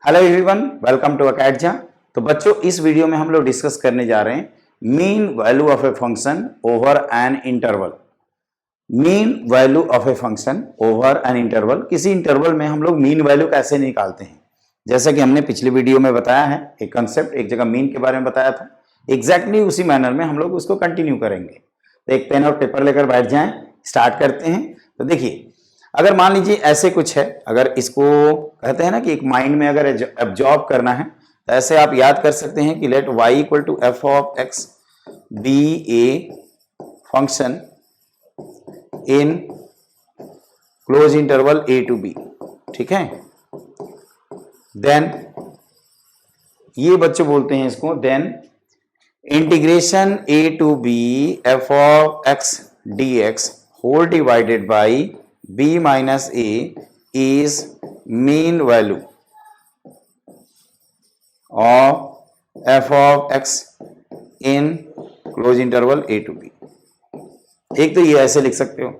Hello everyone, welcome to अकेडजा। तो बच्चों, इस वीडियो में हम लोग डिस्कस करने जा रहे हैं mean value of a function over an interval. Mean value of a function over an interval, किसी इंटरवल में हम लोग मीन वैल्यू कैसे निकालते हैं। जैसा कि हमने पिछली वीडियो में बताया है, एक कंसेप्ट एक जगह मीन के बारे में बताया था, एग्जैक्टली उसी मैनर में हम लोग उसको कंटिन्यू करेंगे। तो एक पेन और पेपर लेकर बैठ जाएं, स्टार्ट करते हैं। तो देखिए, अगर मान लीजिए ऐसे कुछ है, अगर इसको कहते हैं ना कि एक माइंड में अगर एब्जॉर्ब करना है, तो ऐसे आप याद कर सकते हैं कि let y equal to F of x be a function in close interval A to b. ठीक है, देन ये बच्चे बोलते हैं इसको, then integration A to B F of x D x whole divided by b minus a is mean value of f of x in close interval a to b। एक तो ये ऐसे लिख सकते हो,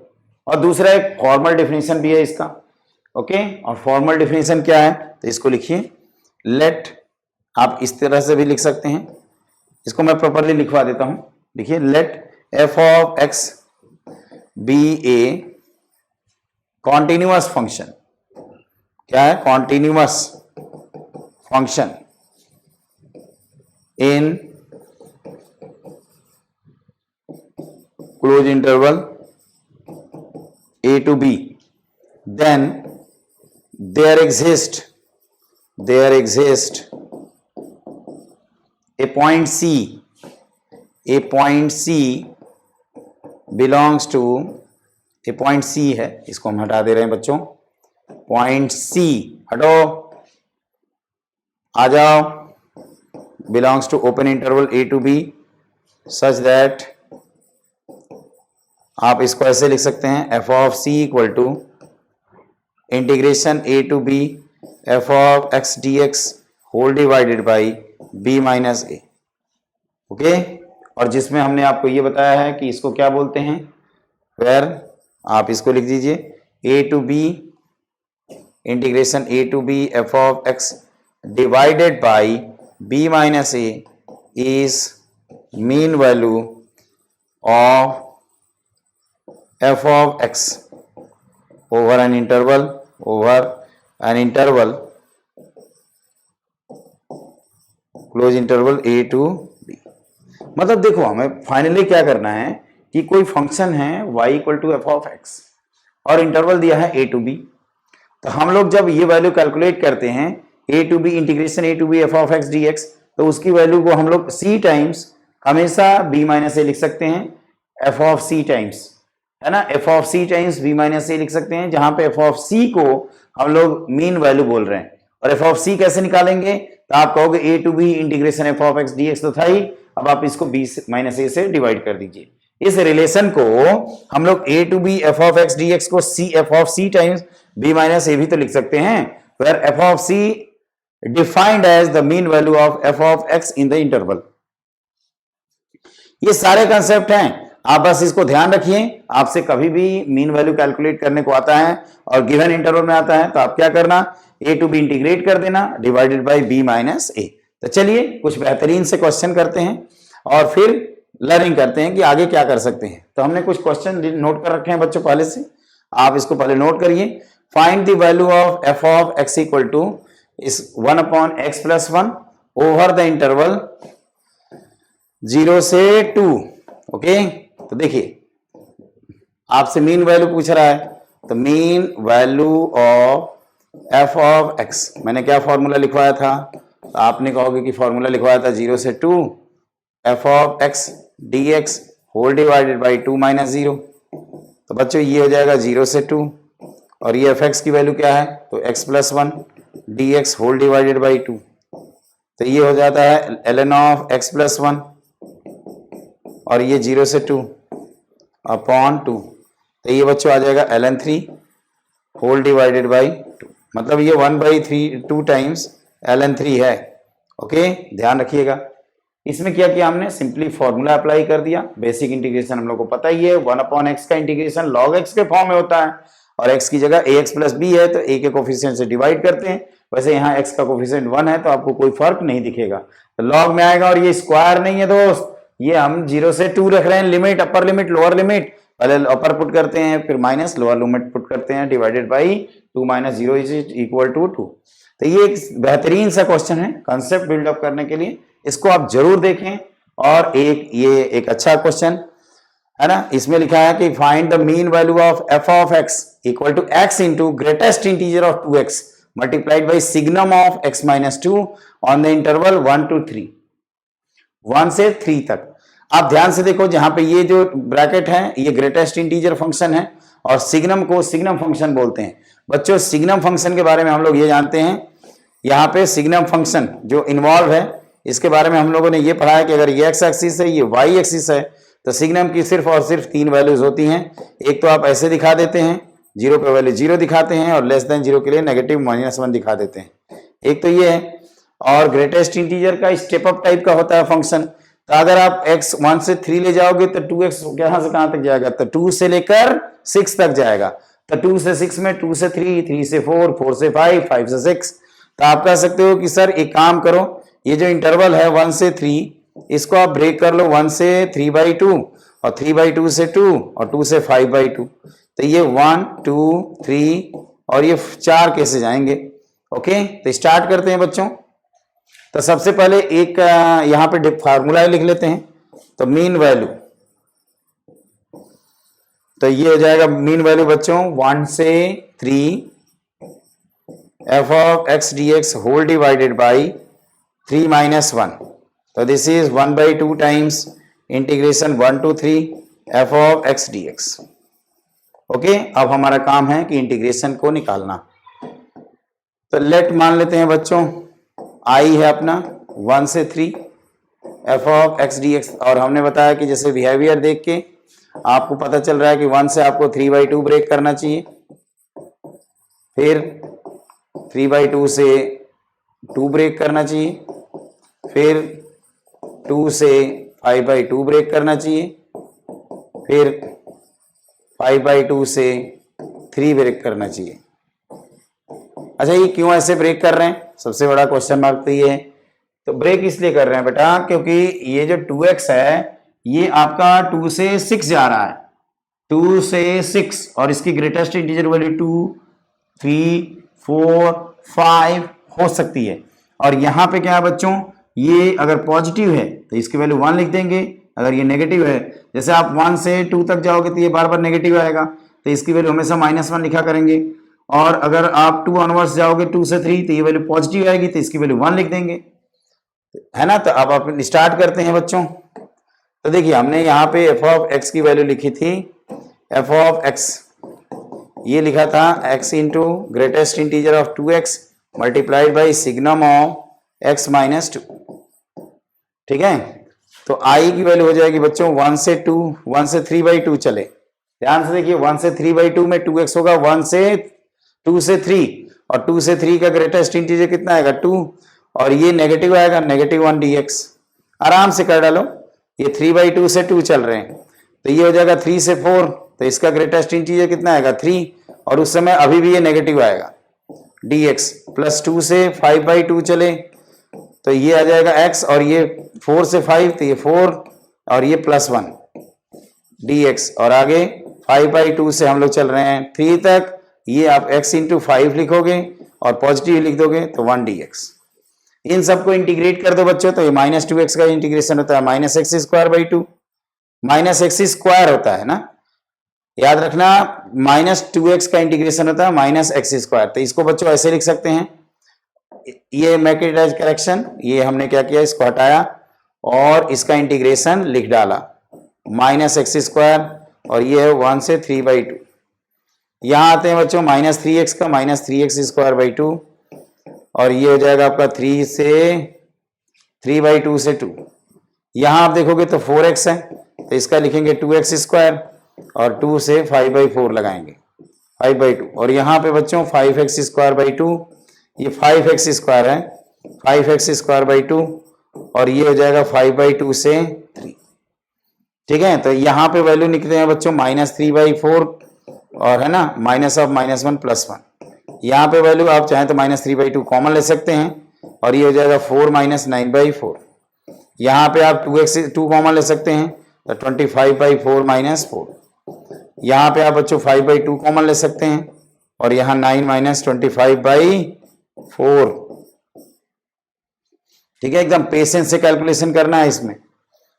और दूसरा एक फॉर्मल डेफिनेशन भी है इसका। ओके, और फॉर्मल डेफिनेशन क्या है, तो इसको लिखिए लेट, आप इस तरह से भी लिख सकते हैं, इसको मैं प्रॉपरली लिखवा देता हूं। देखिए, let f of x be a continuous function. क्या है? Continuous function in close interval A to b, then there exist a point c belongs to, ये पॉइंट सी है, इसको हम हटा दे रहे हैं बच्चों। पॉइंट सी हटो, आ जाओ, belongs to open interval A to b such that, आप इसको ऐसे लिख सकते हैं, F of c equal to integration A to B F of x D x whole divided by B minus a. Okay, और जिसमें हमने आपको ये बताया है कि इसको क्या बोलते हैं, वेयर आप इसको लिख दीजिए A to B integration A to B F of X divided by B minus A is mean value of F of X over an interval close interval A to B. मतलब देखो, हमें finally क्या करना है कि कोई function है y equal to F of X और इंटरवल दिया है a टू b। तो हम लोग जब ये वैल्यू कैलकुलेट करते हैं a to b integration a to b F of x D X, तो उसकी वैल्यू को हम लोग c टाइम्स हमेशा b माइनस ए लिख सकते हैं, एफ ऑफ c टाइम्स, है ना, F of c times b minus A लिख सकते हैं, जहां पे एफ ऑफ c को हम लोग मीन वैल्यू बोल रहे हैं। और एफ ऑफ c कैसे निकालेंगे, तो आप कहोगे a to b integration F of x D X तो था ही, अब आप इसको b माइनस ए से डिवाइड कर दीजिए। इस रिलेशन को हम लोग a to B F of x D X को c F of c times b minus A भी तो लिख सकते हैं, where F of c defined as the mean value of F of X in the interval. ये सारे concept हैं, आप बस इसको ध्यान रखिए। आपसे कभी भी मीन वैल्यू कैलकुलेट करने को आता है और गिवन इंटरवल में आता है, तो आप क्या करना, a टू बी इंटीग्रेट कर देना डिवाइडेड बाई b माइनस ए। तो चलिए कुछ बेहतरीन से क्वेश्चन करते हैं और फिर लर्निंग करते हैं कि आगे क्या कर सकते हैं। तो हमने कुछ क्वेश्चन नोट कर रखे हैं बच्चों पहले से, आप इसको पहले नोट करिए। Find the value of F of X equal to इस 1 upon X plus 1 over the interval 0 से 2। ओके, तो देखिए आपसे मीन वैल्यू पूछ रहा है, तो mean value of F of x, मैंने क्या फॉर्मूला लिखवाया था, तो आपने कहोगे कि फॉर्मूला लिखवाया था 0 से 2 F of x D x whole divided by 2 minus 0। तो बच्चों ये हो जाएगा 0 से 2, और ये एफ एक्स की वैल्यू क्या है, तो x plus 1 D x whole divided by 2। तो ये हो जाता है ln ऑफ x प्लस 1, और ये 0 से 2 अपॉन 2, तो ये बच्चों आ जाएगा ln 3 होल डिवाइडेड बाई 2। मतलब ये 1/2 टाइम्स ln 3 है। ओके, ध्यान रखिएगा। इसमें क्या किया हमने, सिंपली फॉर्मूला अप्लाई कर दिया। बेसिक इंटीग्रेशन हम लोग को पता ही है, 1 अपॉन एक्स का इंटीग्रेशन log x के फॉर्म में होता है, और x की जगह ax प्लस बी है, तो a के कोफिशिएंट से डिवाइड करते हैं, वैसे यहाँ x का कोफिशिएंट 1 है तो आपको कोई फर्क नहीं दिखेगा, तो लॉग में आएगा। और ये स्क्वायर नहीं है दोस्त, ये हम 0 से 2 रख रहे हैं, limit upper limit lower limit, पहले अपर पुट करते हैं फिर माइनस लोअर लिमिट पुट करते हैं, divided by 2 - 0 is equal to 2। तो ये एक बेहतरीन सा क्वेश्चन है कंसेप्ट बिल्डअप करने के लिए, इसको आप जरूर देखें। और ये एक अच्छा क्वेश्चन है ना, इसमें लिखा है कि find the mean value of f of x equal to x into greatest integer of 2x multiplied by signum of x minus 2 on the interval 1 to 3, 1 से 3 तक। आप ध्यान से देखो, जहां पे ये जो ब्रैकेट है ये ग्रेटेस्ट इंटीजर फंक्शन है और सिग्नम को सिग्नम फंक्शन बोलते हैं। बच्चों सिग्नम फंक्शन के बारे में हम लोग ये जानते हैं, यहाँ पे सिग्नम फंक्शन जो इन्वॉल्व है इसके बारे में हम लोगों ने ये पढ़ा है कि अगर ये x एक्सिस है ये y एक्सिस है तो सिग्नम की सिर्फ और सिर्फ 3 वैल्यूज होती हैं। एक तो आप ऐसे दिखा देते हैं, 0 पे वैल्यू 0 दिखाते हैं और लेस देन 0 के लिए नेगेटिव -1 दिखा देते हैं, एक तो ये है। और ग्रेटेस्ट इंटीजर का स्टेप अप टाइप का होता है फंक्शन, तो अगर आप x 1 से 3 ले जाओगे तो 2x कहां से कहां तक जाएगा, तो 2 से लेकर 6 तक जाएगा। तो 2 से 6 में 2 से 3, 3 से 4, 4 से 5, 5 से 6। तो आप कह सकते हो कि सर एक काम करो, ये जो इंटरवल है 1 से 3 इसको आप ब्रेक कर लो 1 से 3/2 और 3/2 से 2 और 2 से 5/2। तो ये 1 2 3 और ये 4 कैसे जाएंगे। ओके, तो स्टार्ट करते हैं बच्चों। तो सबसे पहले एक यहाँ पे फार्मूला लिख लेते हैं, तो मीन वैल्यू, तो ये हो जाएगा मीन वैल्यू बच्चों 1 से 3 f of x dx whole divided by 3 - 1। तो this is 1/2 times integration 1 to 3 f of x dx। Okay, अब हमारा काम है कि इंटीग्रेशन को निकालना। तो लेट मान लेते हैं बच्चों i है अपना 1 से 3 f ऑफ x dx, और हमने बताया कि जैसे बिहेवियर देख के आपको पता चल रहा है कि 1 से आपको 3/2 ब्रेक करना चाहिए, फिर 3/2 से 2 ब्रेक करना चाहिए, फिर 2 से 5/2 ब्रेक करना चाहिए, फिर 5/2 से 3 ब्रेक करना चाहिए। अच्छा, ये क्यों ऐसे ब्रेक कर रहे हैं, सबसे बड़ा क्वेश्चन मार्क तो ये है। तो ब्रेक इसलिए कर रहे हैं बेटा क्योंकि ये जो 2x है ये आपका 2 से 6 जा रहा है, 2 से 6, और इसकी ग्रेटेस्ट इंटीजर वैल्यू 2 3 4 5 हो सकती है। और यहाँ पे क्या है बच्चों, ये अगर पॉजिटिव है तो इसकी वैल्यू 1 लिख देंगे, अगर ये नेगेटिव है जैसे आप 1 से 2 तक जाओगे तो ये बार बार नेगेटिव आएगा तो इसकी वैल्यू हमेशा -1 लिखा करेंगे। और अगर आप 2 ऑनवर्ड्स जाओगे 2 से 3 तो ये वैल्यू पॉजिटिव आएगी तो इसकी वैल्यू 1 लिख देंगे, है ना। तो अब आप स्टार्ट करते हैं बच्चों। तो देखिए हमने यहाँ पे f ऑफ x की वैल्यू लिखी थी, f ऑफ x ये लिखा था x into greatest integer of 2x multiplied by signum of x minus 2, ठीक है। तो i की वैल्यू हो जाएगी बच्चों 1 से 2, 1 से 3/2 चले, ध्यान से देखिए 1 से 3/2 में 2x होगा, 1 से 2 से 3 और 2 से 3 का ग्रेटेस्ट इंटीजर कितना आएगा 2, और ये नेगेटिव आएगा -1 dx। आराम से कर डालो, ये 3/2 से 2 चल रहे हैं तो ये हो जाएगा 3 से 4, तो इसका ग्रेटेस्ट इंटीजर कितना आएगा 3, और उस समय अभी भी ये नेगेटिव आएगा dx, प्लस 2 से 5/2 चले तो ये आ जाएगा x, और ये 4 से 5 तो ये 4 और ये +1 dx, और आगे 5/2 से हम लोग चल रहे हैं 3 तक, ये आप x इंटू 5 लिखोगे और पॉजिटिव लिख दोगे तो 1 dx। इन सबको इंटीग्रेट कर दो बच्चों, तो ये -2x का इंटीग्रेशन होता है -x² -x² होता है ना, याद रखना -2x का इंटीग्रेशन होता है -x²। तो इसको बच्चों ऐसे लिख सकते हैं, ये मेक इट एज करेक्शन, ये हमने क्या किया इसको हटाया और इसका इंटीग्रेशन लिख डाला -x² और ये है 1 से 3/2। यहां आते हैं बच्चों -3x का -3x²/2 और ये हो जाएगा आपका 3 से 3/2 से 2। यहां आप देखोगे तो 4x है तो इसका लिखेंगे 2x² और 2 से 5/4 लगाएंगे 5/2, और यहाँ पे बच्चों 5x²/2, ये 5x² है 5x²/2 और ये हो जाएगा 5/2 से 3, ठीक है। तो यहाँ पे वैल्यू निकलते हैं बच्चों -3/4 और है ना -1 + 1, यहाँ पे वैल्यू आप चाहें तो -3/2 कॉमन ले सकते हैं और ये हो जाएगा 4 - 9/4। यहाँ पे आप 2 कॉमन ले सकते हैं तो 25/4 - 4। यहाँ पे आप बच्चों 5/2 कॉमन ले सकते हैं और यहाँ 9 - 25/4। ठीक है, एकदम पेशेंस से कैलकुलेशन करना है इसमें,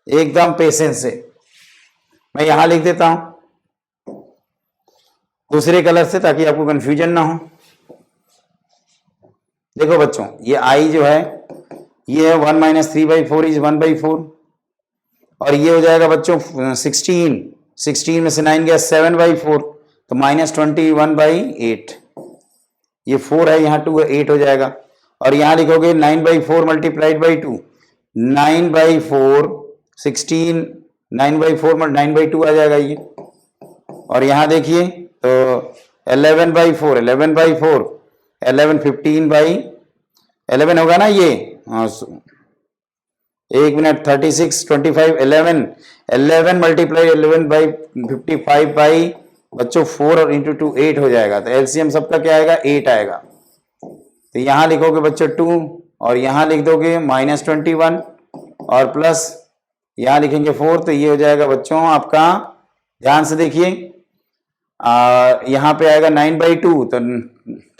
एकदम पेशेंस से। मैं यहां लिख देता हूं दूसरे कलर से ताकि आपको कंफ्यूजन ना हो। देखो बच्चों, ये i जो है ये है 1 - 3/4 इज 1/4 और ये हो जाएगा बच्चों 16 में से 9 गया 7/4 तो -21/8। ये 4 है, यहाँ 2 है, 8 हो जाएगा। और यहां लिखोगे 9/4 मल्टीप्लाइड बाई 2, 9/4 16 9/4 9/2 आ जाएगा ये। और यहां देखिए तो 11/4 11 15/11 होगा ना ये। हाँ, 1 मिनट 36 25 11 मल्टीप्लाई 11/55 बाई बच्चों 4 और इंटू 2 8 हो जाएगा। तो एलसीएम सबका क्या आएगा 8 आएगा। तो यहां लिखोगे बच्चों 2 और यहां लिख दोगे -21 और प्लस यहां लिखेंगे 4 तो ये हो जाएगा बच्चों आपका, ध्यान से देखिए यहां पे आएगा 9/2 तो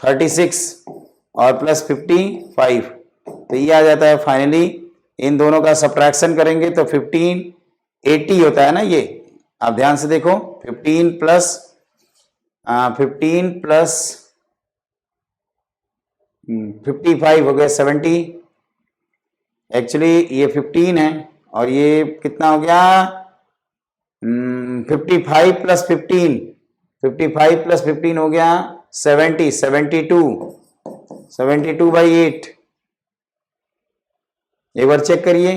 36 और प्लस 55 तो ये आ जाता है। फाइनली इन दोनों का सब्ट्रैक्शन करेंगे तो 15 80 होता है ना ये। आप ध्यान से देखो 15 प्लस 55 हो गया 70। एक्चुअली ये 15 है और ये कितना हो गया 55 प्लस 15 हो गया 72/8। एक बार चेक करिए।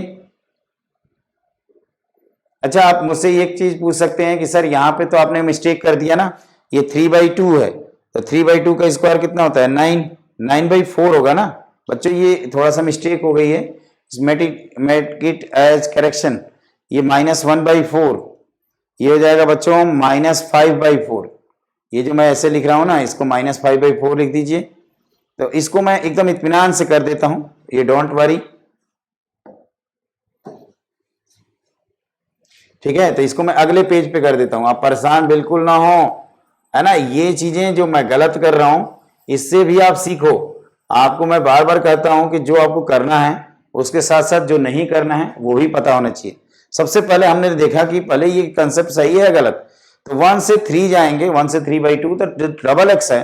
अच्छा, आप मुझसे एक चीज पूछ सकते हैं कि सर यहाँ पे तो आपने मिस्टेक कर दिया ना, ये 3/2 है तो 3/2 का स्क्वायर कितना होता है 9/4 होगा ना बच्चों। ये थोड़ा सा मिस्टेक हो गई है, मेक इट एज करेक्शन। ये -1/4 ये हो जाएगा बच्चों -5/4। ये जो मैं ऐसे लिख रहा हूं ना इसको -5/4 लिख दीजिए। तो इसको मैं एकदम इत्मीनान से कर देता हूं, ये डोंट वरी। ठीक है, तो इसको मैं अगले पेज पे कर देता हूं, आप परेशान बिल्कुल ना हो, है ना। ये चीजें जो मैं गलत कर रहा हूं इससे भी आप सीखो। आपको मैं बार बार कहता हूं कि जो आपको करना है उसके साथ साथ जो नहीं करना है वो भी पता होना चाहिए। सबसे पहले हमने देखा कि पहले ये कंसेप्ट सही है गलत। तो 1 से 3 जाएंगे, 1 से 3/2 तो डबल एक्स है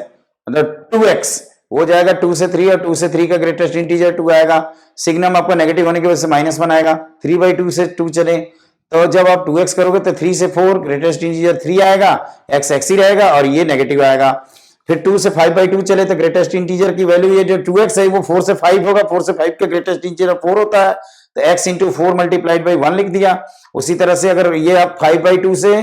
मतलब 2x हो जाएगा। 2 से 3 और 2 से 3 का ग्रेटेस्ट इंटीजर 2 आएगा। सिग्नम आपका नेगेटिव होने की वजह से -1 आएगा। 3/2 से 2 चले तो जब आप 2x करोगे तो 3 से 4 ग्रेटेस्ट इंटीजर 3 आएगा, x ही रहेगा और ये नेगेटिव आएगा। फिर 2 से 5/2 चले तो ग्रेटेस्ट इंटीजर की वैल्यू ये जो 2x है वो 4 से 5 होगा। 4 से 5 का ग्रेटेस्ट इंटीजर 4 होता है तो x इंटू 4 मल्टीप्लाइड बाई 1 लिख दिया। उसी तरह से अगर ये आप 5/2 से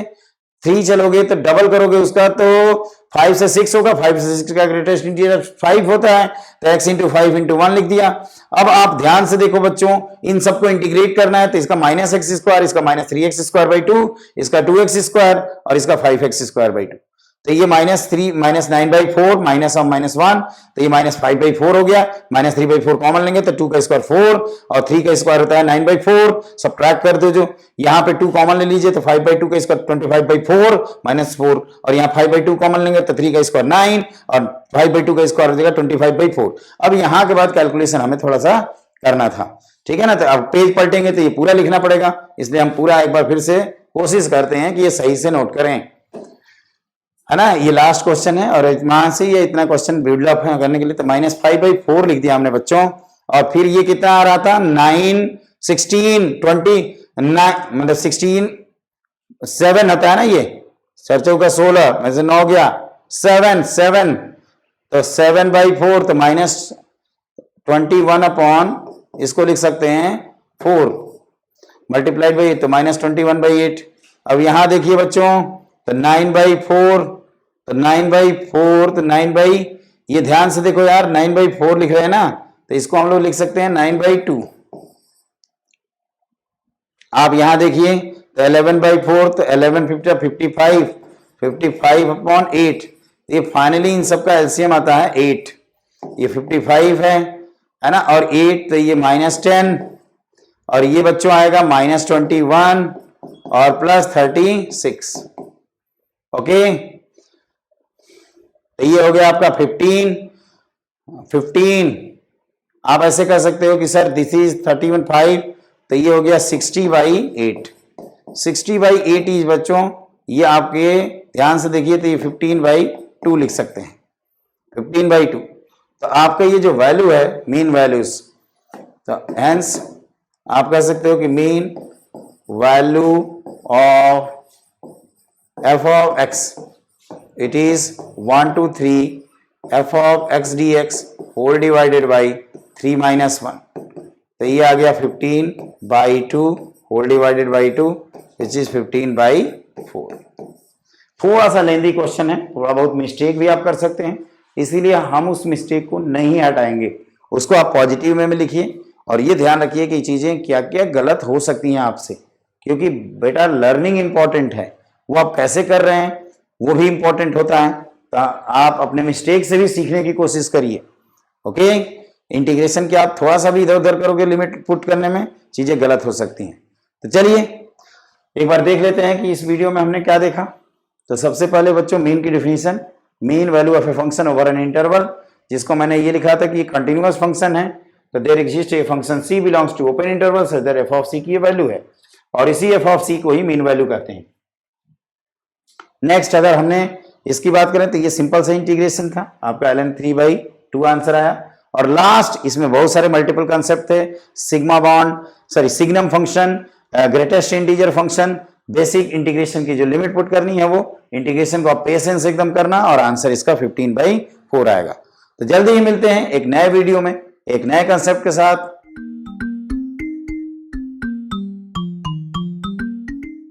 3 चलोगे तो डबल करोगे उसका तो 5 से 6 होगा। 5 से 6 का ग्रेटेस्ट इंटीजर 5 होता है तो x इंटू 5 इंटू 1 लिख दिया। अब आप ध्यान से देखो बच्चों, इन सबको इंटीग्रेट करना है तो इसका -x², इसका -3x²/2, इसका 2x² और इसका 5x²/2। तो ये -9/4 -1 तो ये -5/4 हो गया। -3/4 कॉमन लेंगे तो 2 का स्क्वायर 4 और 3 का स्क्वायर होता है 9/4। सब्ट्रैक्ट कर दो, जो यहाँ पे 2 कॉमन ले लीजिए तो 5/2 का स्क्वायर 25/4 -4 और यहाँ 5/2 कॉमन लेंगे तो 3 का स्क्वायर 9 और 5/2 का स्क्वायर हो जाएगा 25/4। अब यहाँ के बाद कैलकुलेशन हमें थोड़ा सा करना था, ठीक है ना। तो अब पेज पलटेंगे तो ये पूरा लिखना पड़ेगा, इसलिए हम पूरा एक बार फिर से कोशिश करते हैं कि ये सही से नोट करें, है ना। ये लास्ट क्वेश्चन है और वहां से ये इतना क्वेश्चन बिल्डअप है करने के लिए तो -5/4 लिख दिया हमने बच्चों। और फिर ये कितना आ रहा था 9 16 29 मतलब 16 7 होता है ना, ये 4 का 16 में से 9 गया 7 तो 7/4 तो -21 अपॉन इसको लिख सकते हैं 4 मल्टीप्लाइड बाई तो -21/8। अब यहां देखिए बच्चों तो 9/4 तो 9 ये ध्यान से देखो यार 9/4 लिख रहे हैं ना तो इसको हम लोग लिख सकते हैं 9/2। आप यहां देखिए तो 11/4 तो 11 55 अपॉन 8 तो ये फाइनली इन सबका एलसीएम आता है 8, ये 55 है ना, और 8 तो ये -10, और ये बच्चों आएगा -21 और +36। ओके, तो ये हो गया आपका 15। आप ऐसे कर सकते हो कि सर दिस इज 31/5, तो ये हो गया 60/8। 60/8 इज बच्चों, ये आपके ध्यान से देखिए, तो ये 15/2 लिख सकते हैं, 15/2। तो आपका ये जो वैल्यू है मीन वैल्यूज, तो हेंस आप कह सकते हो कि mean value of f of x, it is 1 to 3 f of x dx whole divided by 3 minus 1, तो ये आ गया 15/2 whole divided by 2 which is 15/4। थोड़ा सा लेंदी क्वेश्चन है, थोड़ा बहुत मिस्टेक भी आप कर सकते हैं, इसीलिए हम उस मिस्टेक को नहीं हटाएंगे, उसको आप पॉजिटिव में लिखिए और ये ध्यान रखिए कि चीजें क्या क्या गलत हो सकती हैं आपसे, क्योंकि बेटा लर्निंग इंपॉर्टेंट है, वो आप कैसे कर रहे हैं वो भी इंपॉर्टेंट होता है। तो आप अपने मिस्टेक से भी सीखने की कोशिश करिए। ओके, इंटीग्रेशन के आप थोड़ा सा भी इधर उधर करोगे लिमिट पुट करने में, चीजें गलत हो सकती हैं। तो चलिए एक बार देख लेते हैं कि इस वीडियो में हमने क्या देखा। तो सबसे पहले बच्चों मीन की definition, mean value of a function over an interval, जिसको मैंने ये लिखा था कि ये कंटिन्यूअस फंक्शन है, तो there exist a function C belongs to open interval such that F of C की ये वैल्यू है, और इसी एफ ऑफ सी को ही मीन वैल्यू कहते हैं। नेक्स्ट अगर हमने इसकी बात करें तो ये सिंपल सा इंटीग्रेशन था, आपका ln 3/2 आंसर आया। और लास्ट इसमें बहुत सारे मल्टीपल कंसेप्ट थे, sigma bond, sorry signum function, greatest integer function, basic integration की जो लिमिट पुट करनी है वो इंटीग्रेशन को आप पेशेंस एकदम करना, और आंसर इसका 15/4 आएगा। तो जल्दी ही मिलते हैं एक नए वीडियो में एक नए कंसेप्ट के साथ।